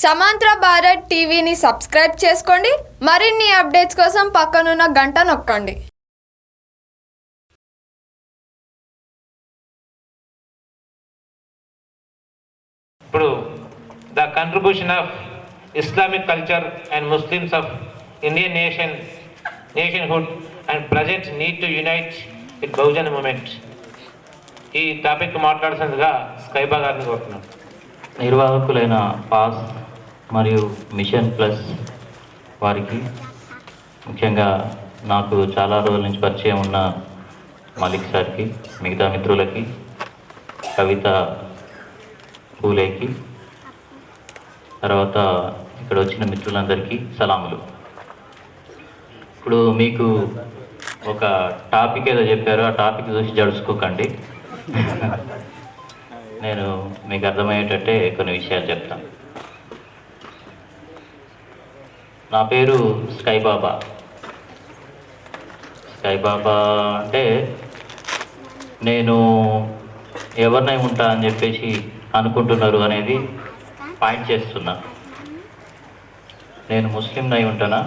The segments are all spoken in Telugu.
సమాంతర భారత్ టీవీని సబ్స్క్రైబ్ చేసుకోండి. మరిన్ని అప్డేట్స్ కోసం పక్కనున్న గంట నొక్కండి. ఇప్పుడు the contribution of Islamic culture and Muslims of Indian nationhood and present need to unite with Bahujan movement. ఈ టాపిక్ మాట్లాడాల్సిందిగా స్కైబా గారిని కోరుతున్నాను. నిర్వాహకులైన పాస్ మరియు మిషన్ ప్లస్ వారికి, ముఖ్యంగా నాకు చాలా రోజుల నుంచి పరిచయం ఉన్న మలిక్ సార్కి, మిగతా మిత్రులకి, కవిత పూలేకి, తర్వాత ఇక్కడ వచ్చిన మిత్రులందరికీ సలాములు. ఇప్పుడు మీకు ఒక టాపిక్ ఏదో చెప్పారో ఆ టాపిక్ చూసి జడుచుకోకండి. నేను మీకు అర్థమయ్యేటట్టే కొన్ని విషయాలు చెప్తాను. నా పేరు స్కైబాబా. స్కైబాబా అంటే నేను ఎవరినై ఉంటా అని చెప్పేసి అనుకుంటున్నారు అనేది పాయింట్ చేస్తున్నా. నేను ముస్లింనై ఉంటానా,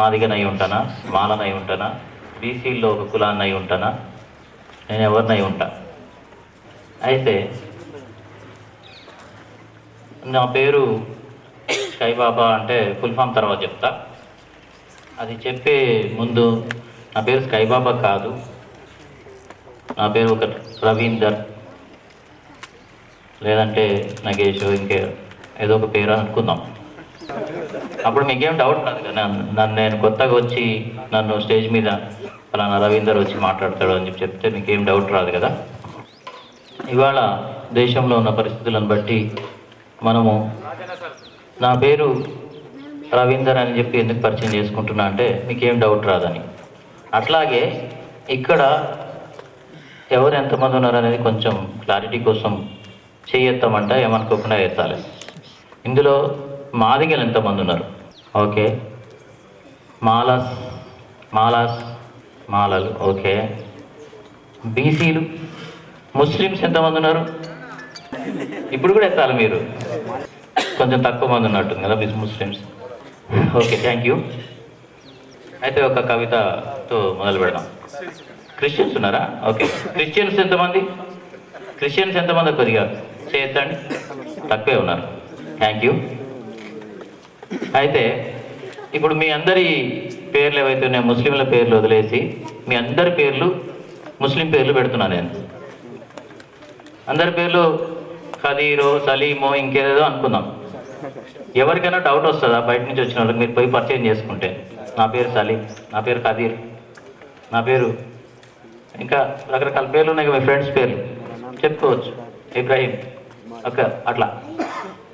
మాదిగనై ఉంటానా, మాలనై ఉంటానా, బీసీల్లో ఒక కులాన్నై ఉంటానా, నేను ఎవరినై ఉంటా. అయితే నా పేరు స్కైబాబా అంటే ఫుల్ ఫామ్ తర్వాత చెప్తా. అది చెప్పే ముందు నా పేరు స్కైబాబా కాదు, నా పేరు ఒక రవీందర్, లేదంటే నగేష్, ఇంకే ఏదో ఒక పేరు అనుకుందాం. అప్పుడు మీకేం డౌట్ కాదు కదా. నన్ను నేను కొత్తగా వచ్చి నన్ను స్టేజ్ మీద ఫలానా రవీందర్ వచ్చి మాట్లాడతాడు అని చెప్తే మీకేం డౌట్ రాదు కదా. ఇవాళ దేశంలో ఉన్న పరిస్థితులను బట్టి మనము నా పేరు రవీందర్ అని చెప్పి ఎందుకు పరిచయం చేసుకుంటున్నా అంటే మీకేం డౌట్ రాదని. అట్లాగే ఇక్కడ ఎవరు ఎంతమంది ఉన్నారు అనేది కొంచెం క్లారిటీ కోసం చేయెత్తామంట, ఏమనుకోకుండా ఎత్తాలి. ఇందులో మాదిగలు ఎంతమంది ఉన్నారు? ఓకే. మాలలు ఓకే. బీసీలు, ముస్లిమ్స్ ఎంతమంది ఉన్నారు? ఇప్పుడు కూడా ఎత్తాలి మీరు, కొంచెం తక్కువ మంది ఉన్నట్టుంది కదా ముస్లిమ్స్. Okay, thank you. అయితే ఒక కవితతో మొదలు పెడదాం. క్రిస్టియన్స్ ఉన్నారా? ఓకే. క్రిస్టియన్స్ ఎంతమంది కొద్దిగా చేయొద్దండి, తక్కువే ఉన్నారు. Thank you. అయితే ఇప్పుడు మీ అందరి పేర్లు ఏవైతే ఉన్నాయో ముస్లింల పేర్లు వదిలేసి మీ అందరి పేర్లు ముస్లిం పేర్లు పెడుతున్నాను నేను. అందరి పేర్లు ఖదీరో, సలీమో, ఇంకేదేదో అనుకుందాం. ఎవరికైనా డౌట్ వస్తుందా బయట నుంచి వచ్చిన వాళ్ళకి? మీరు పోయి పరిచయం చేసుకుంటే నా పేరు సలీం, నా పేరు ఖదీర్, నా పేరు ఇంకా రకరకాల పేర్లు ఉన్నాయి. మీ ఫ్రెండ్స్ పేర్లు చెప్పుకోవచ్చు, ఇబ్రాహీం, ఓకే. అట్లా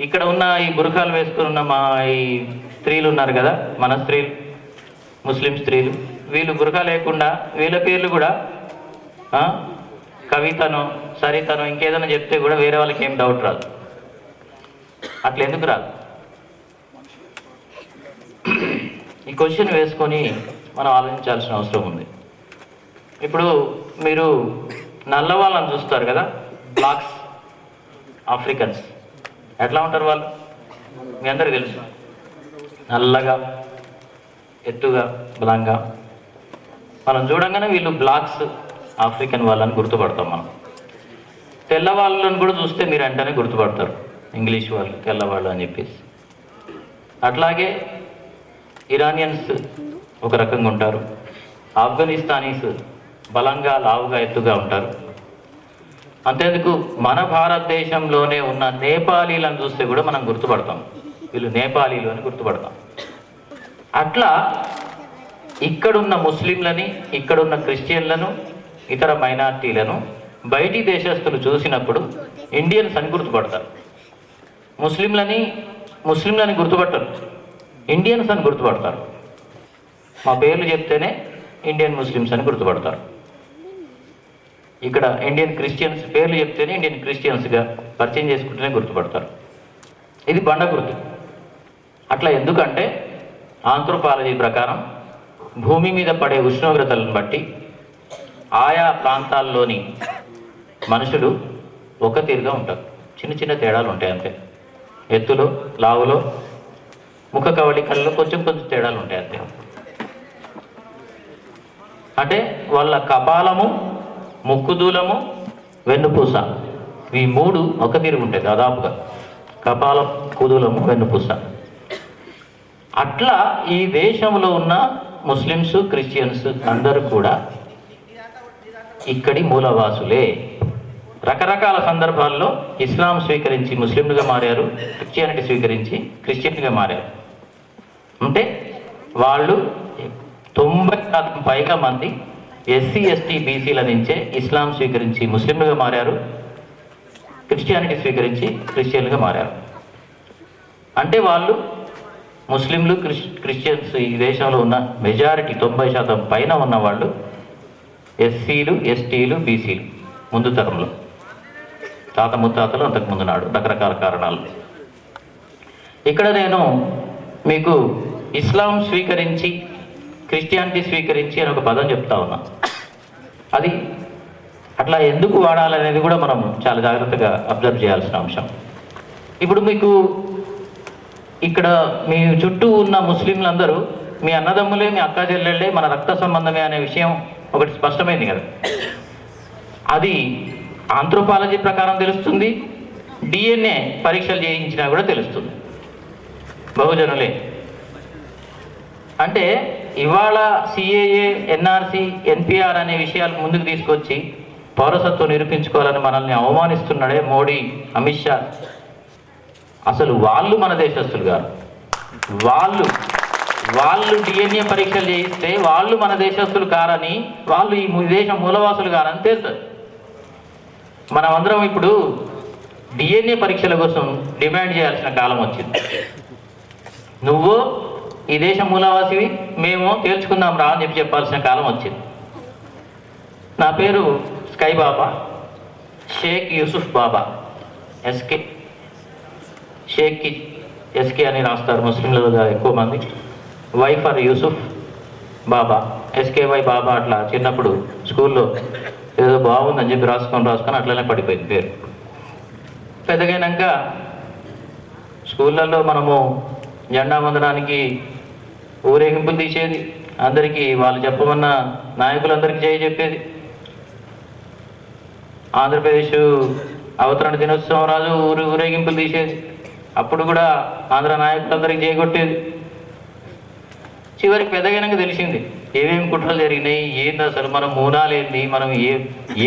ఇక్కడ ఉన్న ఈ బురఖాలు వేసుకుని ఉన్న మా ఈ స్త్రీలు ఉన్నారు కదా, మన స్త్రీలు, ముస్లిం స్త్రీలు, వీళ్ళు బురఖా లేకుండా వీళ్ళ పేర్లు కూడా కవితను, సరితను, ఇంకేదైనా చెప్తే కూడా వేరే వాళ్ళకి ఏం డౌట్ రాదు. అట్లా ఎందుకు రాదు? ఈ క్వశ్చన్ వేసుకొని మనం ఆలోచించాల్సిన అవసరం ఉంది. ఇప్పుడు మీరు నల్ల వాళ్ళని చూస్తారు కదా, బ్లాక్స్, ఆఫ్రికన్స్, ఎట్లా ఉంటారు వాళ్ళు? మీ అందరికీ తెలుసు. నల్లగా, ఎత్తుగా, బలంగా. మనం చూడంగానే వీళ్ళు బ్లాక్స్, ఆఫ్రికన్ వాళ్ళని గుర్తుపడతాం మనం. తెల్లవాళ్ళని కూడా చూస్తే మీరు వెంటనే గుర్తుపడతారు, ఇంగ్లీష్ వాళ్ళు, తెల్లవాళ్ళు అని చెప్పేసి. అట్లాగే ఇరానియన్స్ ఒక రకంగా ఉంటారు, ఆఫ్ఘనిస్తానీస్ బలంగా, లావుగా, ఎత్తుగా ఉంటారు. అంతేందుకు మన భారతదేశంలోనే ఉన్న నేపాలీలను చూస్తే కూడా మనం గుర్తుపడతాం, వీళ్ళు నేపాలీలు అని గుర్తుపడతాం. అట్లా ఇక్కడున్న ముస్లింలని, ఇక్కడున్న క్రిస్టియన్లను, ఇతర మైనార్టీలను బయటి దేశస్తులు చూసినప్పుడు ఇండియన్స్ అని గుర్తుపడతారు. ముస్లింలని గుర్తుపట్టరు, ఇండియన్స్ అని గుర్తుపడతారు. మా పేర్లు చెప్తేనే ఇండియన్ ముస్లిమ్స్ అని గుర్తుపడతారు. ఇక్కడ ఇండియన్ క్రిస్టియన్స్ పేర్లు చెప్తేనే ఇండియన్ క్రిస్టియన్స్గా పరిచయం చేసుకుంటేనే గుర్తుపడతారు. ఇది బండ గుర్తు. అట్లా ఎందుకంటే ఆంథ్రోపాలజీ ప్రకారం భూమి మీద పడే ఉష్ణోగ్రతలను బట్టి ఆయా ప్రాంతాల్లోని మనుషులు ఒక తీరుగా ఉంటారు, చిన్న చిన్న తేడాలు ఉంటాయి అంతే. ఎత్తులో, లావులో, ముఖ కవళికల్లో కొంచెం తేడాలు ఉంటాయి అంతే. అంటే వాళ్ళ కపాలము, ముక్కుదూలము, వెన్నుపూస ఈ మూడు ఒక తీరు ఉంటాయి దాదాపుగా. కపాలం, కుదూలము, వెన్నుపూస. అట్లా ఈ దేశంలో ఉన్న ముస్లిమ్స్, క్రిస్టియన్స్ అందరూ కూడా ఇక్కడి మూలవాసులే. రకరకాల సందర్భాల్లో ఇస్లాం స్వీకరించి ముస్లింలుగా మారారు, క్రిస్టియానిటీ స్వీకరించి క్రిస్టియన్గా మారారు. అంటే వాళ్ళు 90% పైగా మంది ఎస్సీ, ఎస్టీ, బీసీల నుంచే ఇస్లాం స్వీకరించి ముస్లింలుగా మారారు, క్రిస్టియానిటీ స్వీకరించి క్రిస్టియన్లుగా మారారు. అంటే వాళ్ళు ముస్లింలు, క్రిస్టియన్స్ ఈ దేశంలో ఉన్న మెజారిటీ 90% పైన ఉన్న వాళ్ళు ఎస్సీలు, ఎస్టీలు, బీసీలు ముందు తరంలో, తాత ముత్తాతలు అంతకుముందు నాడు రకరకాల కారణాలు. ఇక్కడ నేను మీకు ఇస్లాం స్వీకరించి క్రిస్టియానిటీ స్వీకరించి అని ఒక పదం చెప్తా ఉన్నా. అది అట్లా ఎందుకు వాడాలనేది కూడా మనం చాలా జాగ్రత్తగా అబ్జర్వ్ చేయాల్సిన అంశం. ఇప్పుడు మీకు ఇక్కడ మీ చుట్టూ ఉన్న ముస్లింలందరూ మీ అన్నదమ్ములే, మీ అక్క చెల్లెళ్ళే, మన రక్త సంబంధమే అనే విషయం ఒకటి స్పష్టమైంది కదా. అది ఆంథ్రోపాలజీ ప్రకారం తెలుస్తుంది, డిఎన్ఏ పరీక్షలు చేయించినా కూడా తెలుస్తుంది. బహుజనులే అంటే ఇవాళ సిఏఏ, ఎన్ఆర్సి, ఎన్పిఆర్ అనే విషయాలు ముందుకు తీసుకొచ్చి పౌరసత్వం నిరూపించుకోవాలని మనల్ని అవమానిస్తున్నాడే మోడీ, అమిత్ షా. అసలు వాళ్ళు మన దేశస్తులు గారు. వాళ్ళు డిఎన్ఏ పరీక్షలు చేయిస్తే వాళ్ళు మన దేశస్తులు కారని, వాళ్ళు ఈ దేశం మూలవాసులు కారని తెలుస్తుంది. మనమందరం ఇప్పుడు డిఎన్ఏ పరీక్షల కోసం డిమాండ్ చేయాల్సిన కాలం వచ్చింది. నువ్వు ఈ దేశం మూలవాసివి, మేము తేల్చుకుందాం రా అని చెప్పాల్సిన కాలం వచ్చింది. నా పేరు స్కై బాబా, షేక్ యూసుఫ్ బాబా. ఎస్కే, షేక్కి ఎస్కే అని రాస్తారు ముస్లింలలో ఎక్కువ మంది. వైఫ్ ఆర్ యూసుఫ్ బాబా, ఎస్కేవై బాబా. అట్లా చిన్నప్పుడు స్కూల్లో ఏదో బాగుందని చెప్పి రాసుకొని అట్లనే పడిపోయింది పేరు. పెద్దగైనాక స్కూళ్ళల్లో మనము జెండా వందనానికి ఊరేగింపులు తీసేది, అందరికీ వాళ్ళు చెప్పమన్న నాయకులందరికీ చెప్పేది. ఆంధ్రప్రదేశ్ అవతరణ దినోత్సవం రాజు ఊరేగింపులు తీసేది, అప్పుడు కూడా ఆంధ్ర నాయకులందరికీ చేయగొట్టేది. చివరికి పెద్దగైనాక తెలిసింది ఏమేమి కుట్రలు జరిగినాయి, ఏంది అసలు మనం మూనాలేంది, మనం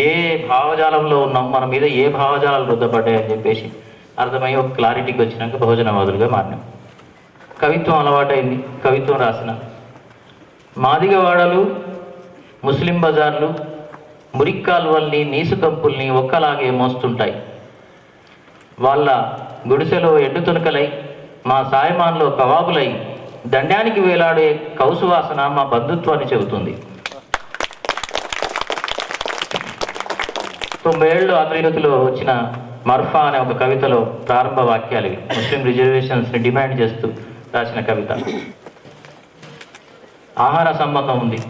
ఏ భావజాలంలో ఉన్నాం, మన మీద ఏ భావజాలాలు రుద్దపడ్డాయి అని చెప్పేసి అర్థమయ్యి ఒక క్లారిటీకి వచ్చినాక బహుజనవాదులుగా మారినాం. కవిత్వం అలవాటైంది, కవిత్వం రాసిన. మాదిగవాడలు, ముస్లిం బజార్లు, మురిక్కాల్వల్ని, నీసుకంపుల్ని ఒక్కలాగే మోస్తుంటాయి. వాళ్ళ గుడిసెలో ఎండు తునకలై, మా సాయమాన్లో కవాబులై, దండానికి వేలాడే కౌసువాసన మా బంధుత్వాన్ని చెబుతుంది. 90 ఏళ్ళు అభివృద్ధిలో వచ్చిన మర్ఫా అనే ఒక కవితలో ప్రారంభ వాక్యాలు ఇవి. ముస్లిం రిజర్వేషన్స్ని డిమాండ్ చేస్తూ రాసిన కవిత. ఆహార సంబంధం ఉంది,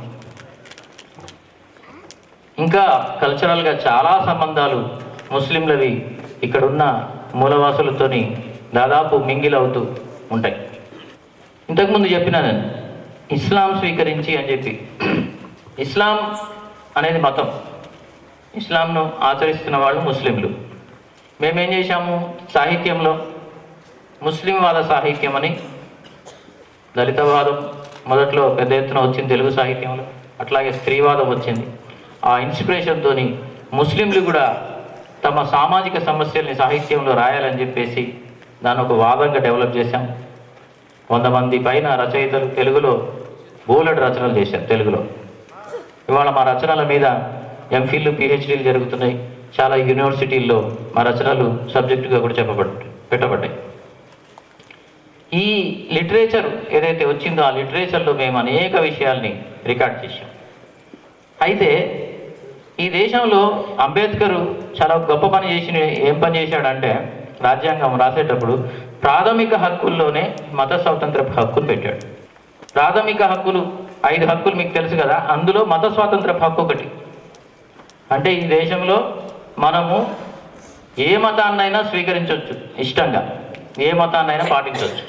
ఇంకా కల్చరల్గా చాలా సంబంధాలు ముస్లింలవి ఇక్కడున్న మూలవాసులతోని దాదాపు మింగిల్ అవుతూ ఉంటాయి. ఇంతకుముందు చెప్పిన నేను ఇస్లాం స్వీకరించి అని చెప్పి, ఇస్లాం అనేది మతం, ఇస్లాంను ఆచరిస్తున్న వాళ్ళు ముస్లింలు. మేమేం చేశాము, సాహిత్యంలో ముస్లింవాద సాహిత్యం అని, దళితవాదం మొదట్లో పెద్ద ఎత్తున వచ్చింది తెలుగు సాహిత్యంలో, అట్లాగే స్త్రీవాదం వచ్చింది. ఆ ఇన్స్పిరేషన్తో ముస్లింలు కూడా తమ సామాజిక సమస్యల్ని సాహిత్యంలో రాయాలని చెప్పేసి దాన్ని ఒక వాదంగా డెవలప్ చేశాం. 100 మంది పైన రచయితలు తెలుగులో బోలెడు రచనలు చేశారు తెలుగులో. ఇవాళ మా రచనల మీద ఎంఫిల్లు, పిహెచ్డీలు జరుగుతున్నాయి. చాలా యూనివర్సిటీల్లో మా రచనలు సబ్జెక్టుగా కూడా పెట్టబడ్డాయి. ఈ లిటరేచర్ ఏదైతే వచ్చిందో ఆ లిటరేచర్లో మేము అనేక విషయాల్ని రికార్డ్ చేశాం. అయితే ఈ దేశంలో అంబేద్కర్ చాలా గొప్ప పని ఏం పని చేశాడంటే, రాజ్యాంగం రాసేటప్పుడు ప్రాథమిక హక్కుల్లోనే మత స్వాతంత్రపు హక్కును పెట్టాడు. ప్రాథమిక హక్కులు 5 హక్కులు మీకు తెలుసు కదా, అందులో మత స్వాతంత్రపు హక్కు ఒకటి. అంటే ఈ దేశంలో మనము ఏ మతాన్నైనా స్వీకరించవచ్చు ఇష్టంగా. ఏ మతాన్నైనా పాటించవచ్చు,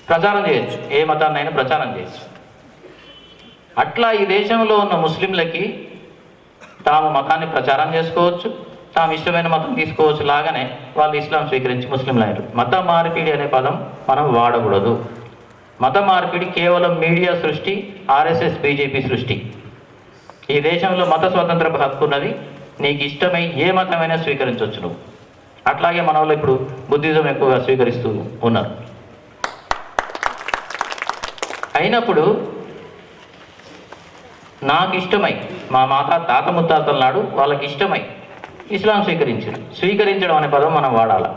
ప్రచారం చేయొచ్చు, ఏ మతాన్నైనా ప్రచారం చేయొచ్చు. అట్లా ఈ దేశంలో ఉన్న ముస్లింలకి తాము మతాన్ని ప్రచారం చేసుకోవచ్చు, తాము ఇష్టమైన మతం తీసుకోవచ్చు. లాగానే వాళ్ళు ఇస్లాం స్వీకరించి ముస్లింలు అయ్యారు. మత మార్పిడి అనే పదం మనం వాడకూడదు. మత మార్పిడి కేవలం మీడియా సృష్టి, ఆర్ఎస్ఎస్ బీజేపీ సృష్టి. ఈ దేశంలో మత స్వతంత్ర హక్కు ఉన్నది. నీకు ఇష్టమై ఏ మతమైనా స్వీకరించవచ్చు నువ్వు. అట్లాగే మన వాళ్ళు ఇప్పుడు బుద్ధిజం ఎక్కువగా స్వీకరిస్తూ ఉన్నారు. అయినప్పుడు నాకు ఇష్టమై, మా తాత ముత్తాతల నాడు వాళ్ళకి ఇష్టమై ఇస్లాం స్వీకరించడం అనే పదం మనం వాడాలి.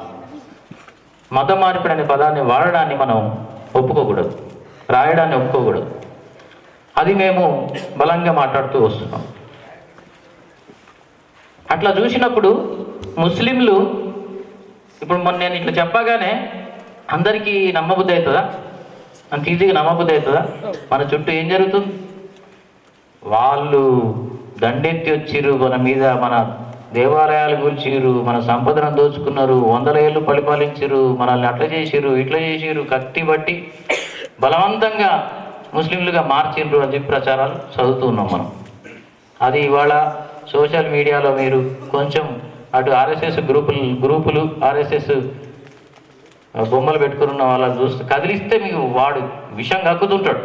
మత మార్పిడి అనే పదాన్ని వాడడాన్ని మనం ఒప్పుకోకూడదు, రాయడాన్ని ఒప్పుకోకూడదు. అది మేము బలంగా మాట్లాడుతూ వస్తున్నాం. అట్లా చూసినప్పుడు ముస్లింలు ఇప్పుడు మొన్న నేను ఇట్లా చెప్పగానే అందరికీ నమ్మబుద్ధి అవుతుందా? అంత ఈజీగా నమ్మబుద్ధి అవుతుందా? మన చుట్టూ ఏం జరుగుతుంది? వాళ్ళు దండెత్తి వచ్చిర్రు, మన మీద మన దేవాలయాలు కూల్చిర్రు, మన సంపదను దోచుకున్నారు, 100 ఏళ్ళు పరిపాలించిర్రు, మనల్ని అట్లా చేసిర్రు, ఇట్లా చేసిర్రు, కత్తి బట్టి బలవంతంగా ముస్లింలుగా మార్చిండ్రు అని చెప్పి ప్రచారాలు చదువుతూ ఉన్నాం మనం. అది ఇవాళ సోషల్ మీడియాలో మీరు కొంచెం అటు ఆర్ఎస్ఎస్ గ్రూపులు ఆర్ఎస్ఎస్ బొమ్మలు పెట్టుకున్న వాళ్ళని చూస్తే కదిలిస్తే మీకు వాడు విషం కక్కుతుంటాడు.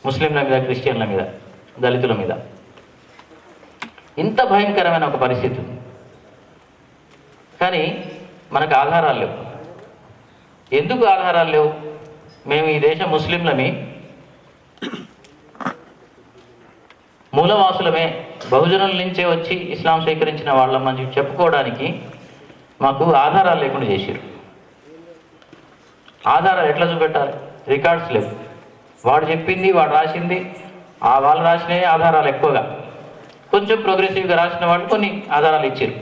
ముస్లింల మీద, క్రిస్టియన్ల మీద, దళితుల మీద. ఇంత భయంకరమైన ఒక పరిస్థితి ఉంది. కానీ మనకు ఆధారాలు లేవు. ఎందుకు ఆధారాలు లేవు? మేము ఈ దేశ ముస్లింలమి, మూలవాసులమే, బహుజనుల నుంచే వచ్చి ఇస్లాం స్వీకరించిన వాళ్ళమని చెప్పుకోవడానికి మాకు ఆధారాలు లేకుండా చేశారు. ఆధారాలు ఎట్లా చూపెట్టాలి? రికార్డ్స్ లేవు. వాడు చెప్పింది, వాడు రాసింది, వాళ్ళు రాసినవి ఆధారాలు ఎక్కువగా. కొంచెం ప్రోగ్రెసివ్గా రాసిన వాళ్ళు కొన్ని ఆధారాలు ఇచ్చారు.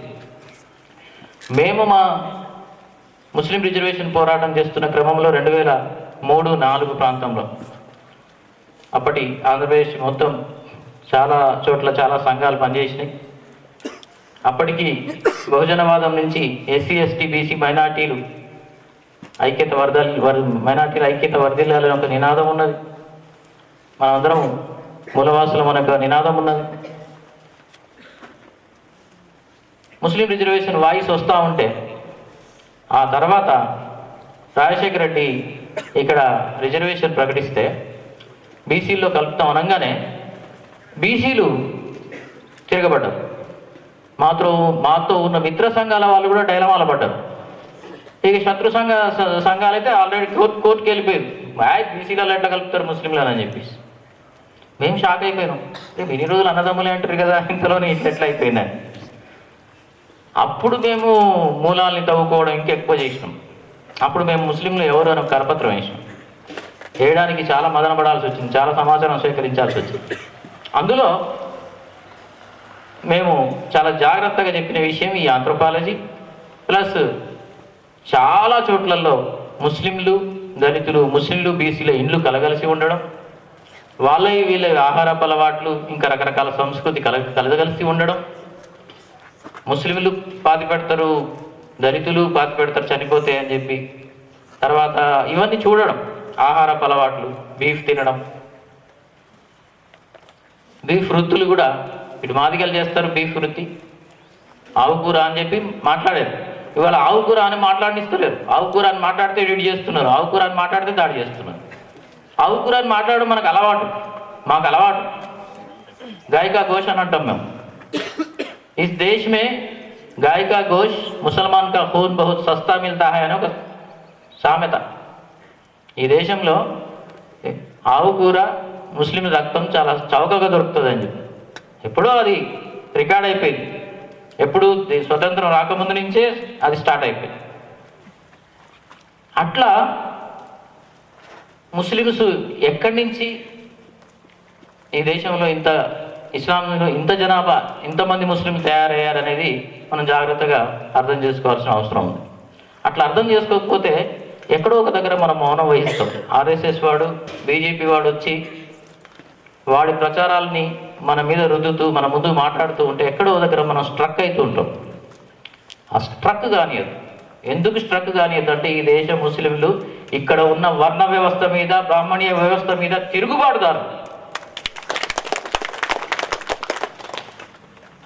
మేము మా ముస్లిం రిజర్వేషన్ పోరాటం చేస్తున్న క్రమంలో 2003-04 ప్రాంతంలో, అప్పటి ఆంధ్రప్రదేశ్ మొత్తం చాలా చోట్ల చాలా సంఘాలు పనిచేసినాయి. అప్పటికి బహుజనవాదం నుంచి ఎస్సీ, ఎస్టీ, బీసీ, మైనార్టీలు ఐక్యత మైనార్టీల ఐక్యత వర్ధిల్లాలని ఒక నినాదం ఉన్నది. మనందరం మూలవాసులు మనకు నినాదం ఉన్నది. ముస్లిం రిజర్వేషన్ వాయిస్ వస్తూ ఉంటే ఆ తర్వాత రాజశేఖర రెడ్డి ఇక్కడ రిజర్వేషన్ ప్రకటిస్తే బీసీల్లో కలుపుతాం అనగానే బీసీలు తిరగబడ్డారు. మాతో ఉన్న మిత్ర సంఘాల వాళ్ళు కూడా డైలమాల పడ్డారు. ఇక శత్రు సంఘాలైతే ఆల్రెడీ కోర్టుకి వెళ్ళిపోయారు. బీసీలలో ఎట్లా కలుపుతారు ముస్లింలను అని చెప్పేసి మేము షాక్ అయిపోయినాం. ఇన్ని రోజులు అన్నదమ్ములే అంటారు కదా, ఇంతలోనే ఇట్లా అయిపోయిందని. అప్పుడు మేము మూలాల్ని తవ్వుకోవడం ఇంకెక్కువ చేసినాం. అప్పుడు మేము ముస్లింలు ఎవరు అని కరపత్రం వేసినాం. వేయడానికి చాలా మదన పడాల్సి వచ్చింది, చాలా సమాచారం సేకరించాల్సి వచ్చింది. అందులో మేము చాలా జాగ్రత్తగా చెప్పిన విషయం ఈ ఆంథ్రోపాలజీ ప్లస్ చాలా చోట్లలో ముస్లింలు, దళితులు, ముస్లింలు, బీసీల ఇండ్లు కలగలిసి ఉండడం, వీళ్ళ ఆహారపు అలవాట్లు, ఇంకా రకరకాల సంస్కృతి కలగలిసి ఉండడం, ముస్లింలు పాతి పెడతారు, దళితులు పాతి పెడతారు చనిపోతే అని చెప్పి, తర్వాత ఇవన్నీ చూడడం, ఆహారపు అలవాట్లు, బీఫ్ తినడం, బీఫ్ వృత్తులు కూడా ఇటు మాదిగలు చేస్తారు బీఫ్ వృత్తి, ఆవు కూర అని చెప్పి మాట్లాడారు. ఇవాళ ఆవు కూర అని మాట్లాడనిస్తలేరు. ఆవు కూర అని మాట్లాడితే వీడి చేస్తున్నారు, ఆవు కూర అని మాట్లాడితే దాడి చేస్తున్నారు. ఆవు కూర అని మాట్లాడడం మాకు అలవాటు. गाय का गोश्त అని అంటాం మేము. इस देश में गाय का गोश्त मुसलमान का खून बहुत सस्ता मिलता है అని ఒక సామెత. ఈ దేశంలో ఆవు కూర, ముస్లిం రక్తం చాలా చౌకగా దొరుకుతుంది అని చెప్పి ఎప్పుడో అది రికార్డ్ అయిపోయింది. ఎప్పుడు స్వతంత్రం రాకముందు నుంచే అది స్టార్ట్ అయిపోయింది. అట్లా ముస్లిమ్స్ ఎక్కడి నుంచి ఈ దేశంలో ఇస్లాంలో ఇంత జనాభా, ఇంతమంది ముస్లింలు తయారయ్యారనేది మనం జాగ్రత్తగా అర్థం చేసుకోవాల్సిన అవసరం ఉంది. అట్లా అర్థం చేసుకోకపోతే ఎక్కడో ఒక దగ్గర మనం మౌనం వహిస్తాం. ఆర్ఎస్ఎస్ వాడు, బీజేపీ వాడు వచ్చి వాడి ప్రచారాలని మన మీద రుద్దుతూ మన ముందు మాట్లాడుతూ ఉంటే ఎక్కడో దగ్గర మనం స్ట్రక్ అవుతూ ఉంటాం. ఆ స్ట్రక్ కానియదు. ఎందుకు స్ట్రక్ కానియద్దంటే ఈ దేశ ముస్లింలు ఇక్కడ ఉన్న వర్ణ వ్యవస్థ మీద, బ్రాహ్మణీయ వ్యవస్థ మీద తిరుగుబాటుదారు.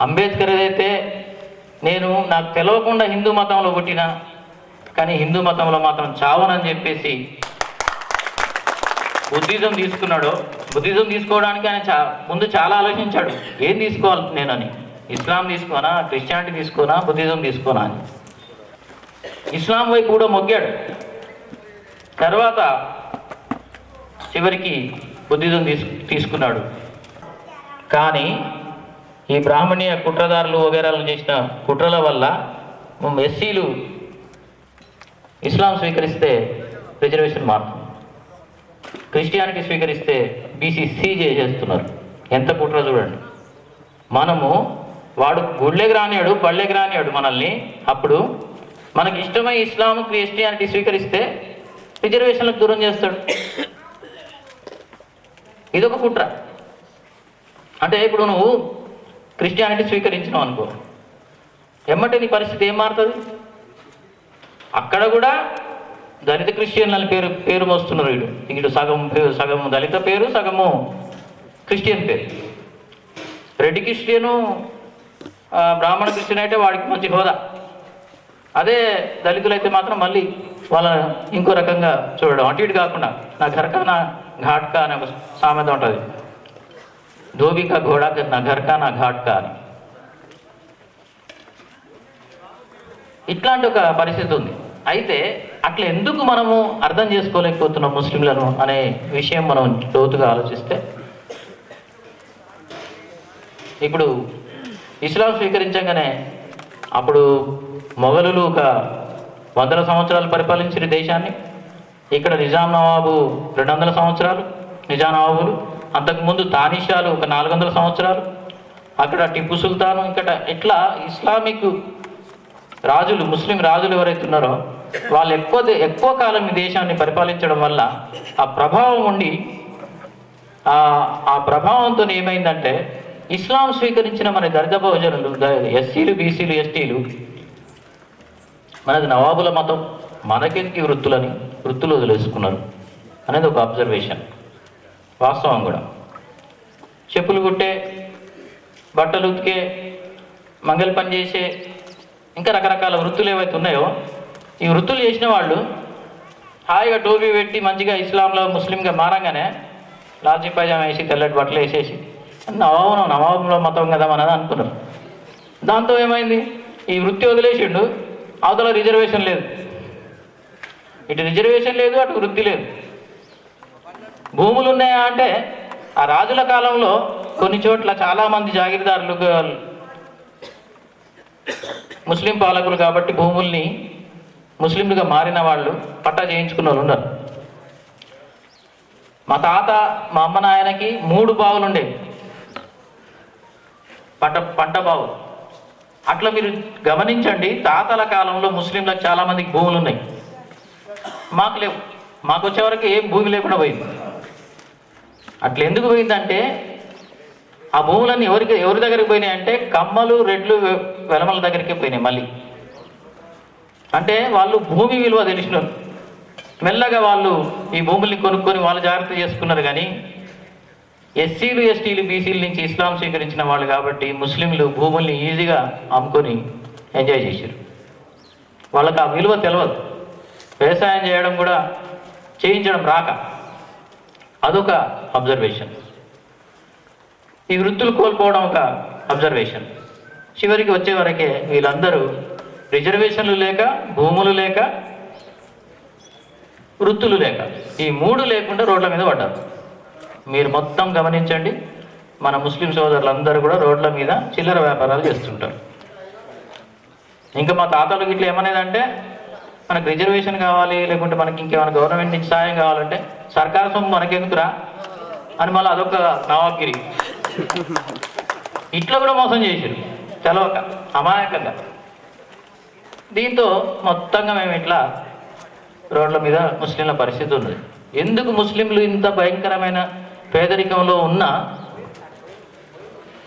అంబేద్కర్ ఏదైతే నేను నాకు తెలవకుండా హిందూ మతంలో పుట్టినా కానీ హిందూ మతంలో మాత్రం చావనని చెప్పేసి బుద్ధిజం తీసుకున్నాడో, బుద్ధిజం తీసుకోవడానికి ఆయన ముందు చాలా ఆలోచించాడు. ఏం తీసుకోవాలి నేనని, ఇస్లాం తీసుకోనా, క్రిస్టియానిటీ తీసుకోనా, బుద్ధిజం తీసుకోనా అని. ఇస్లాం వైపు కూడా మొగ్గాడు. తర్వాత చివరికి బుద్ధిజం తీసుకున్నాడు. కానీ ఈ బ్రాహ్మణీయ కుట్రదారులు వగేరాలు చేసిన కుట్రల వల్ల ఎస్సీలు ఇస్లాం స్వీకరిస్తే రిజర్వేషన్ మారుతుంది, క్రిస్టియానిటీ స్వీకరిస్తే బీసీ చేసేస్తున్నారు. ఎంత కుట్ర చూడండి. మనము వాడు గుళ్ళెకి రానియాడు, బళ్ళెకి రానియాడు మనల్ని. అప్పుడు మనకి ఇష్టమై ఇస్లాం క్రిస్టియానిటీ స్వీకరిస్తే రిజర్వేషన్లకు దూరం చేస్తాడు. ఇదొక కుట్ర. అంటే ఇప్పుడు నువ్వు క్రిస్టియానిటీ స్వీకరించినావు అనుకో, ఎమ్మటే నీ పరిస్థితి ఏం మారుతుంది? అక్కడ కూడా దళిత క్రిస్టియన్లని పేరు మోస్తున్నారు. వీడు సగం దళిత పేరు, సగము క్రిస్టియన్ పేరు. రెడ్డి క్రిస్టియను, బ్రాహ్మణ క్రిస్టియన్ అయితే వాడికి మంచి హోదా. అదే దళితులైతే మాత్రం మళ్ళీ వాళ్ళ ఇంకో రకంగా చూడడం. అటు ఇటు కాకుండా నా ఘర్కా నా ఘాట్కా అనే ఒక సామెత ఉంటుంది. ధోబికా ఘోడా నా ఘర్కా నా ఘాట్కా అని. ఇట్లాంటి ఒక పరిస్థితి ఉంది. అయితే అట్లా ఎందుకు మనము అర్థం చేసుకోలేకపోతున్నాం ముస్లింలను అనే విషయం మనం లోతుగా ఆలోచిస్తే, ఇప్పుడు ఇస్లాం స్వీకరించగానే అప్పుడు మొఘలులు ఒక 100 సంవత్సరాలు పరిపాలించిన దేశాన్ని. ఇక్కడ నిజాం నవాబు 200 సంవత్సరాలు, నిజాం నవాబులు. అంతకుముందు తానిషాలు ఒక 400 సంవత్సరాలు. అక్కడ టిప్పు సుల్తాను. ఇక్కడ ఇట్లా ఇస్లామిక్ రాజులు, ముస్లిం రాజులు ఎవరైతే ఉన్నారో వాళ్ళు ఎక్కువ కాలం ఈ దేశాన్ని పరిపాలించడం వల్ల ఆ ప్రభావం ఉండి ఆ ప్రభావంతో ఏమైందంటే ఇస్లాం స్వీకరించిన మన దళిత బహుజనులు, ఎస్సీలు, బీసీలు, ఎస్టీలు మనది నవాబుల మతం, మనకెందుకు వృత్తులు వదిలేసుకున్నారు అనేది ఒక అబ్జర్వేషన్. వాస్తవం కూడా. చెప్పులు కుట్టే, బట్టలు ఉతికే, మంగళ పని చేసే, ఇంకా రకరకాల వృత్తులు ఏవైతే ఉన్నాయో ఈ వృత్తులు చేసిన వాళ్ళు హాయిగా టోపీ పెట్టి మంచిగా ఇస్లాంలో ముస్లింగా మారంగానే లాల్చీ పైజామా వేసి తెల్లటి బట్టలు వేసేసి నవాబుల మతం కదా మనది అనుకున్నారు. దాంతో ఏమైంది? ఈ వృత్తి వదిలేసిండు, అవతల రిజర్వేషన్ లేదు. ఇటు రిజర్వేషన్ లేదు, అటు వృత్తి లేదు. భూములు ఉన్నాయా అంటే ఆ రాజుల కాలంలో కొన్ని చోట్ల చాలామంది జాగీర్దారులు, ముస్లిం పాలకులు కాబట్టి భూముల్ని ముస్లింలుగా మారిన వాళ్ళు పట్టా చేయించుకున్న వాళ్ళు ఉన్నారు. మా తాత, మా అమ్మ నాయనకి 3 బావులు ఉండేవి, పంట బావులు. అట్లా మీరు గమనించండి, తాతల కాలంలో ముస్లింలకు చాలామందికి భూములు ఉన్నాయి, మాకు లేవు. మాకు వచ్చేవరకు ఏం భూమి లేకుండా పోయింది. అట్లా ఎందుకు పోయిందంటే ఆ భూములన్నీ ఎవరి దగ్గరికి పోయినాయి అంటే కమ్మలు, రెడ్లు, వెలమల దగ్గరికి పోయినాయి. మళ్ళీ అంటే వాళ్ళు భూమి విలువ తెలిసినారు. మెల్లగా వాళ్ళు ఈ భూముల్ని కొనుక్కొని వాళ్ళు జాగ్రత్త చేసుకున్నారు. కానీ ఎస్సీలు, ఎస్టీలు, బీసీల నుంచి ఇస్లాం స్వీకరించిన వాళ్ళు కాబట్టి ముస్లింలు భూముల్ని ఈజీగా అమ్ముకొని ఎంజాయ్ చేశారు. వాళ్ళకి ఆ విలువ తెలియదు. వ్యవసాయం చేయడం కూడా చేయించడం రాక, అదొక అబ్జర్వేషన్. ఈ వృత్తులు కోల్పోవడం ఒక అబ్జర్వేషన్. చివరికి వచ్చేవరకే వీళ్ళందరూ రిజర్వేషన్లు లేక, భూములు లేక, వృత్తులు లేక, ఈ 3 లేకుండా రోడ్ల మీద పడ్డారు. మీరు మొత్తం గమనించండి, మన ముస్లిం సోదరులందరూ కూడా రోడ్ల మీద చిల్లర వ్యాపారాలు చేస్తుంటారు. ఇంకా మా తాతలు ఇట్లా ఏమనేదంటే మనకు రిజర్వేషన్ కావాలి, లేకుంటే మనకి ఇంకేమైనా గవర్నమెంట్ నుంచి సాయం కావాలంటే సర్కారు సొమ్ము మనకెందుకురా అని మళ్ళీ అదొక నవాబ్గిరి. ఇట్లా కూడా మోసం చేశారు తెలవక, అమాయకంగా. దీంతో మొత్తంగా మేము ఇట్లా రోడ్ల మీద ముస్లింల పరిస్థితి ఉంది. ఎందుకు ముస్లింలు ఇంత భయంకరమైన పేదరికంలో ఉన్నా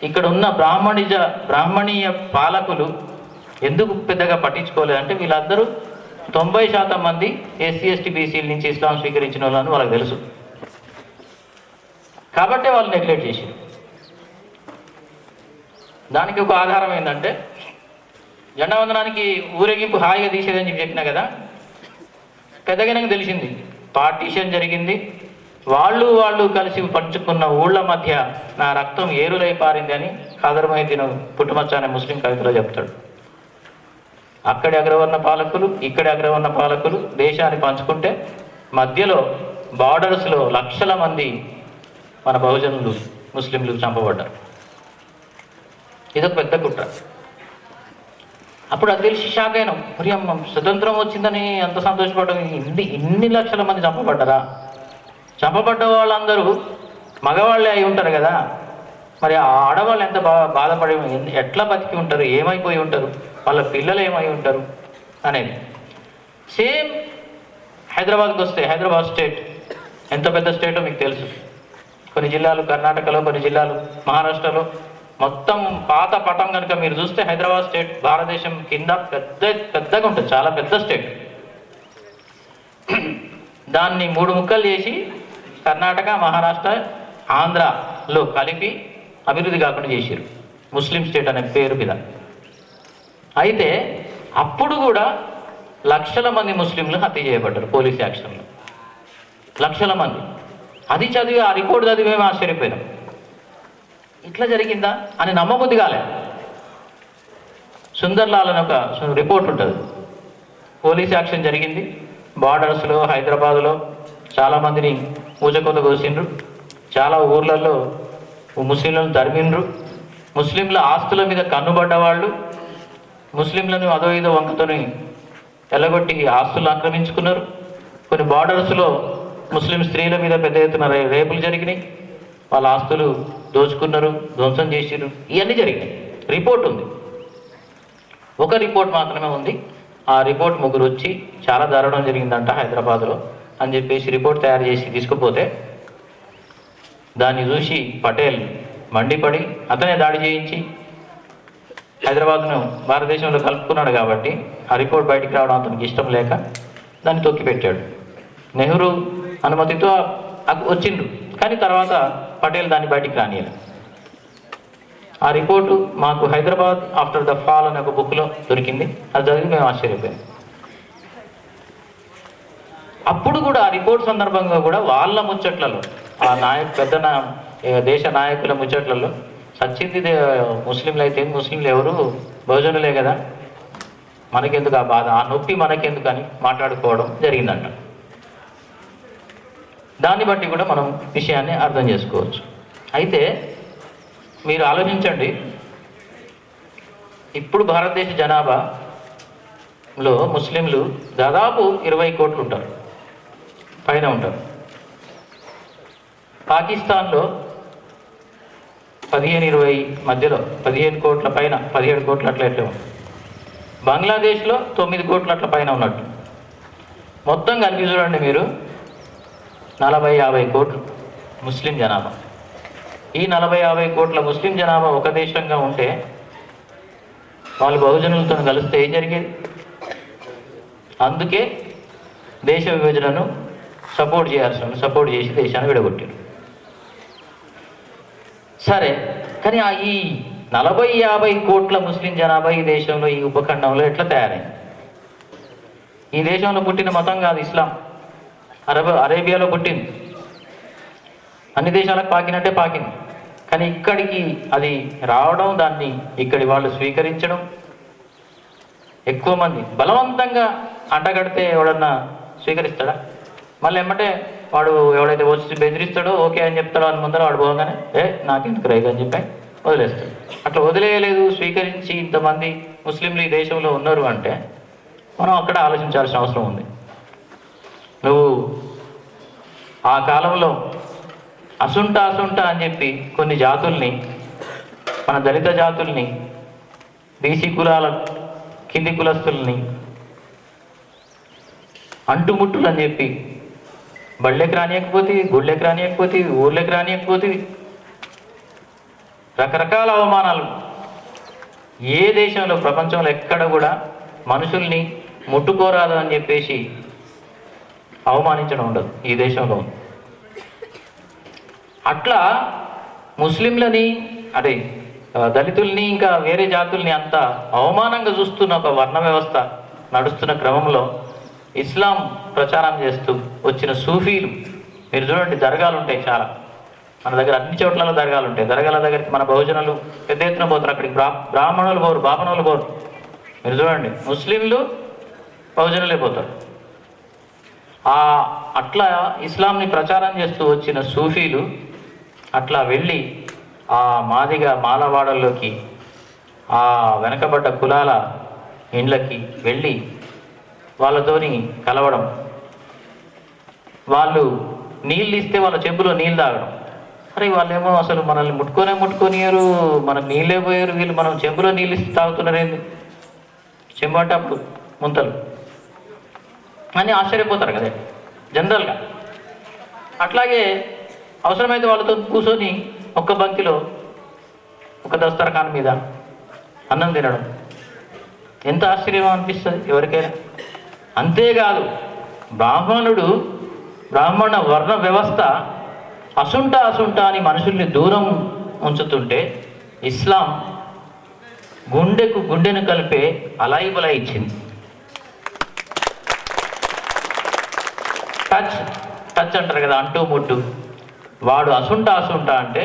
ఇక్కడ ఉన్న బ్రాహ్మణీయ పాలకులు ఎందుకు పెద్దగా పట్టించుకోలేదు అంటే వీళ్ళందరూ 90% మంది ఎస్సీ ఎస్టీ బీసీల నుంచి ఇస్లాం స్వీకరించిన వాళ్ళని వాళ్ళకి తెలుసు. కాబట్టే వాళ్ళు నెగ్లెక్ట్ చేశారు. దానికి ఒక ఆధారం ఏంటంటే, జెండా వందనానికి ఊరేగింపు హాయిగా తీసేదని చెప్పినా కదా, పెద్దగానే తెలిసింది పార్టీషన్ జరిగింది. వాళ్ళు కలిసి పంచుకున్న ఊళ్ళ మధ్య నా రక్తం ఏరులై పారింది అని ఖాదర్ మొహిద్దీన్ పుట్టుమచ్చ అనే ముస్లిం కవితలో చెప్తాడు. అక్కడి అగ్రవర్ణ పాలకులు, ఇక్కడి అగ్రవర్ణ పాలకులు దేశాన్ని పంచుకుంటే మధ్యలో బార్డర్స్లో లక్షల మంది మన బహుజనులు ముస్లింలు చంపబడ్డారు. ఇదొక పెద్ద కుట్ర. అప్పుడు అది తెలిసి షాక్ అయినాం. మరి అమ్మ స్వతంత్రం వచ్చిందని అంత సంతోషపడ్డాం. ఇన్ని లక్షల మంది చంపబడ్డారా? చంపబడ్డ వాళ్ళందరూ మగవాళ్ళే అయి ఉంటారు కదా, మరి ఆ ఆడవాళ్ళు ఎంత బాధపడి ఎట్లా బతికి ఉంటారు, ఏమైపోయి ఉంటారు, వాళ్ళ పిల్లలు ఏమై ఉంటారు అనేది. సేమ్ హైదరాబాద్కి వస్తే, హైదరాబాద్ స్టేట్ ఎంత పెద్ద స్టేటో మీకు తెలుసు. కొన్ని జిల్లాలు కర్ణాటకలో, కొన్ని జిల్లాలు మహారాష్ట్రలో, మొత్తం పాత పటం కనుక మీరు చూస్తే హైదరాబాద్ స్టేట్ భారతదేశం కింద పెద్దగా ఉంటుంది, చాలా పెద్ద స్టేట్. దాన్ని 3 ముక్కలు చేసి కర్ణాటక, మహారాష్ట్ర, ఆంధ్రలో కలిపి అభివృద్ధి కాకుండా చేశారు ముస్లిం స్టేట్ అనే పేరు మీద. అయితే అప్పుడు కూడా లక్షల మంది ముస్లింలు హత్య చేయబడ్డారు పోలీస్ యాక్షన్లో, లక్షల మంది. అది చదివి, ఆ రిపోర్ట్ చదివి మేము ఆశ్చర్యపోయినాం. ఇట్లా జరిగిందా అని నమ్మబుద్ధి కాలే. సుందర్లాల్ అని ఒక రిపోర్ట్ ఉంటుంది. పోలీస్ యాక్షన్ జరిగింది బార్డర్స్లో, హైదరాబాద్లో చాలామందిని ఊచకొత కోసిండ్రు, చాలా ఊర్లలో ముస్లింలను తరిమిండ్రు, ముస్లింల ఆస్తుల మీద కన్నుబడ్డ వాళ్ళు ముస్లింలను అదో ఇదో వంకతోని ఎల్లగొట్టి ఆస్తులు ఆక్రమించుకున్నారు. కొన్ని బార్డర్స్లో ముస్లిం స్త్రీల మీద పెద్ద ఎత్తున రేపులు జరిగినాయి, వాళ్ళ ఆస్తులు దోచుకున్నారు, ధ్వంసం చేసిర్రు. ఇవన్నీ జరిగినాయి. రిపోర్ట్ ఉంది, ఒక రిపోర్ట్ మాత్రమే ఉంది. ఆ రిపోర్ట్ ముగ్గురు వచ్చి చాలా దారుణం జరిగిందంట హైదరాబాద్లో అని చెప్పేసి రిపోర్ట్ తయారు చేసి తీసుకుపోతే, దాన్ని చూసి పటేల్ మండిపడి అతనే దాడి చేయించి హైదరాబాద్ను భారతదేశంలో కలుపుకున్నాడు. కాబట్టి ఆ రిపోర్ట్ బయటికి రావడం అతనికి ఇష్టం లేక దాన్ని తొక్కిపెట్టాడు. నెహ్రూ అనుమతితో వచ్చిండ్రు, కానీ తర్వాత పటేల్ దాన్ని బయటికి రానియాలి. ఆ రిపోర్టు మాకు హైదరాబాద్ ఆఫ్టర్ ద ఫాల్ అనే ఒక బుక్లో దొరికింది. అది చదివి మేము ఆశ్చర్యపోయాం. అప్పుడు కూడా ఆ రిపోర్ట్ సందర్భంగా కూడా వాళ్ళ ముచ్చట్లలో, ఆ దేశ నాయకుల ముచ్చట్లలో సచ్చింది ముస్లింలు అయితే ముస్లింలు ఎవరు, బహుజనులే కదా, మనకెందుకు ఆ బాధ, ఆ నొప్పి మనకెందుకు అని మాట్లాడుకోవడం జరిగిందంట. దాన్ని బట్టి కూడా మనం విషయాన్ని అర్థం చేసుకోవచ్చు. అయితే మీరు ఆలోచించండి, ఇప్పుడు భారతదేశ జనాభాలో ముస్లింలు దాదాపు 20 కోట్లు ఉంటారు, పైన ఉంటారు. పాకిస్తాన్లో 15-20 మధ్యలో, 15 కోట్ల పైన, 17 కోట్ల అట్లా ఉంటారు. బంగ్లాదేశ్లో 9 కోట్ల అట్ల పైన ఉన్నట్టు. మొత్తం కలిపి చూడండి మీరు 40-50 కోట్లు ముస్లిం జనాభా. ఈ 40-50 కోట్ల ముస్లిం జనాభా ఒక దేశంగా ఉంటే వాళ్ళు బహుజనులతో కలిస్తే ఏం జరిగేది? అందుకే దేశ విభజనను సపోర్ట్ చేసి దేశాన్ని విడగొట్టారు. సరే, కానీ ఈ 40-50 కోట్ల ముస్లిం జనాభా ఈ దేశంలో, ఈ ఉపఖండంలో ఎట్లా తయారైంది? ఈ దేశంలో పుట్టిన మతం కాదు ఇస్లాం. అరేబియాలో పుట్టింది, అన్ని దేశాలకు పాకినట్టే పాకింది. కానీ ఇక్కడికి అది రావడం, దాన్ని ఇక్కడి వాళ్ళు స్వీకరించడం, ఎక్కువ మంది బలవంతంగా అంటగడితే ఎవడన్నా స్వీకరిస్తాడా? మళ్ళీ ఏమంటే వాడు ఎవడైతే వచ్చి బెదిరిస్తాడో ఓకే అని చెప్తాడో అని ముందర వాడు పోగానే నాకెందుకు రైగా అని చెప్పి వదిలేస్తాడు. అట్లా వదిలేయలేదు, స్వీకరించి ఇంతమంది ముస్లింలు ఈ దేశంలో ఉన్నారు అంటే మనం అక్కడ ఆలోచించాల్సిన అవసరం ఉంది. నువ్వు ఆ కాలంలో అసుంట అని చెప్పి కొన్ని జాతుల్ని, మన దళిత జాతుల్ని, బీసీ కులాల కింది కులస్తుల్ని అంటుముట్టులు అని చెప్పి బళ్ళెకి రానియకపోతే, గుళ్ళెకి రానియకపోతే, ఊర్లోకి రానియకపోతే, రకరకాల అవమానాలు. ఏ దేశంలో, ప్రపంచంలో ఎక్కడ కూడా మనుషుల్ని ముట్టుకోరాదు అని చెప్పేసి అవమానించడం ఉండదు ఈ దేశంలో. అట్లా ముస్లింలని అంటే దళితుల్ని ఇంకా వేరే జాతుల్ని అంత అవమానంగా చూస్తున్న ఒక వర్ణ వ్యవస్థ నడుస్తున్న క్రమంలో ఇస్లాం ప్రచారం చేస్తూ వచ్చిన సూఫీలు, మీరు చూడండి దర్గాలు ఉంటాయి చాలా మన దగ్గర, అన్ని చోట్లలో దర్గాలు ఉంటాయి. దర్గాల దగ్గరికి మన బహుజనులు పెద్ద ఎత్తున పోతారు, అక్కడికి బ్రాహ్మణులు పోరు, బాపనులు పోరు. మీరు చూడండి ముస్లింలు బహుజనులే పోతారు. అట్లా ఇస్లాంని ప్రచారం చేస్తూ వచ్చిన సూఫీలు అట్లా వెళ్ళి ఆ మాదిగ మాలవాడల్లోకి, ఆ వెనకబడ్డ కులాల ఇండ్లకి వెళ్ళి వాళ్ళతోని కలవడం, వాళ్ళు నీళ్ళు ఇస్తే వాళ్ళ చెంబులో నీళ్ళు తాగడం. అరే వాళ్ళేమో అసలు మనల్ని ముట్టుకోనియరు, మనకు నీళ్ళే పోయారు, వీళ్ళు మనం చెంబులో నీళ్ళు ఇస్తే తాగుతున్నారు ఏంది, చెంబు అంటే అప్పుడు ముంతలు అని ఆశ్చర్యపోతారు కదా జనరల్గా. అట్లాగే అవసరమైతే వాళ్ళతో కూర్చొని ఒక్క బంతిలో ఒక దస్తరఖాన్ మీద అన్నం తినడం ఎంత ఆశ్చర్యం అనిపిస్తుంది ఎవరికైనా. అంతేకాదు బ్రాహ్మణ వర్ణ వ్యవస్థ అసుంటా అని మనుషుల్ని దూరం ఉంచుతుంటే ఇస్లాం గుండెను కలిపే అలాయిబలా ఇచ్చింది. టచ్ అంటారు కదా, అంటూ ముట్టు. వాడు అసుంటా అంటే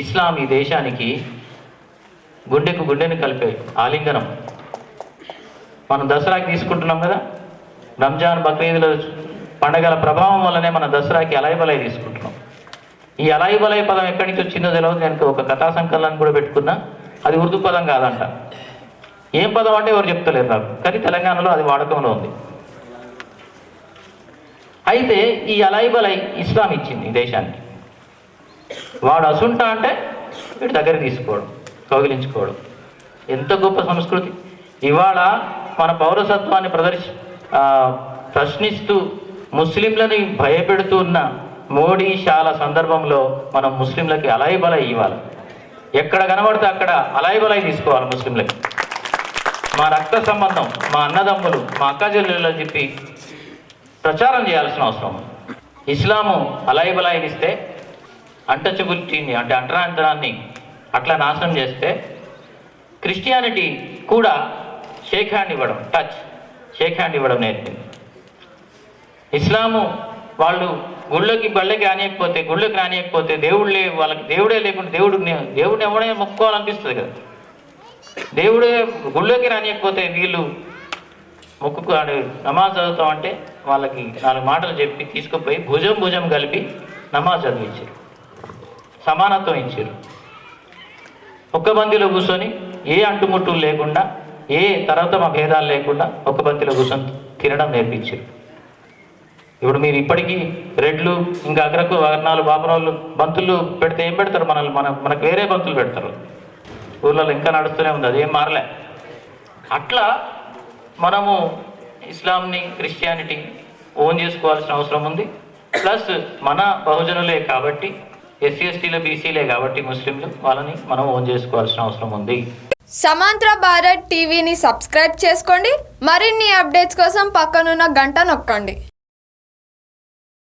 ఇస్లాం ఈ దేశానికి గుండెను కలిపే ఆలింగనం. మనం దసరాకి తీసుకుంటున్నాం కదా, రంజాన్ బక్రీదుల పండగల ప్రభావం వల్లనే మన దసరాకి అలాయిబలాయి తీసుకుంటున్నాం. ఈ అలాయిబలాయి పదం ఎక్కడి నుంచి వచ్చిందో తెలియదు. నేను ఒక కథా సంకలనాన్ని కూడా పెట్టుకున్నా, అది ఉర్దూ పదం కాదంట. ఏం పదం అంటే ఎవరు చెప్తలేరు నాకు, కానీ తెలంగాణలో అది వాడకంలో ఉంది. అయితే ఈ అలాయిబలై ఇస్లాం ఇచ్చింది ఈ దేశానికి. వాడు అసుంటా అంటే వీడి దగ్గర తీసుకోవడం, కౌగిలించుకోవడం. ఎంత గొప్ప సంస్కృతి. ఇవాళ మన పౌరసత్వాన్ని ప్రశ్నిస్తూ ముస్లింలని భయపెడుతూ ఉన్న మోడీ శాల సందర్భంలో మనం ముస్లింలకి అలాయిబలై ఇవ్వాలి. ఎక్కడ కనబడితే అక్కడ అలాయిబలై తీసుకోవాలి ముస్లింలకి. మా రక్త సంబంధం, మా అన్నదమ్ములు, మా అక్క చెల్లెళ్ళు చెప్పి ప్రచారం చేయాల్సిన అవసరం. ఇస్లాము అలాయిబలాయిని ఇస్తే అంటచబిలిటీని అంటే అంటరాంతరాన్ని అట్లా నాశనం చేస్తే, క్రిస్టియానిటీ కూడా షేక్ హ్యాండ్ ఇవ్వడం నేర్పింది. ఇస్లాము వాళ్ళు గుళ్ళకి రానియకపోతే వాళ్ళకి దేవుడే లేకుండా దేవుడిని ఎవడైనా మొక్కుకోవాలనిపిస్తుంది కదా. దేవుడే గుళ్ళోకి రానియకపోతే వీళ్ళు మొక్కుకు నమాజ్ చదువుతామంటే వాళ్ళకి 4 మాటలు చెప్పి తీసుకుపోయి భుజం కలిపి నమాజ్ చదివించారు, సమానత్వం ఇచ్చారు. ఒక్క బంతిలో కూర్చొని ఏ అంటుముట్టులు లేకుండా, ఏ తరతమ భేదాలు లేకుండా ఒక్క బంతిలో కూర్చొని తినడం నేర్పించారు. ఇప్పుడు మీరు ఇప్పటికీ రెడ్లు ఇంకా అగ్రకు వర్ణాలు బాపనోళ్ళు బంతులు పెడితే ఏం పెడతారు, మనకు వేరే బంతులు పెడతారు. ఊర్లలో ఇంకా నడుస్తూనే ఉంది, అదేం మారలే. అట్లా మనము ఇస్లాంని క్రిస్టియానిటీ ఓన్ చేసుకోవాల్సిన అవసరం ఉంది. ప్లస్ మన బహుజనులే కాబట్టి, ఎస్సీ ఎస్టీలు బీసీలే కాబట్టి ముస్లింలు, వాళ్ళని మనం ఓన్ చేసుకోవాల్సిన అవసరం ఉంది. సమాంతర భారత్ టీవీని సబ్స్క్రైబ్ చేసుకోండి. మరిన్ని అప్డేట్స్ కోసం పక్కనున్న గంట నొక్కండి.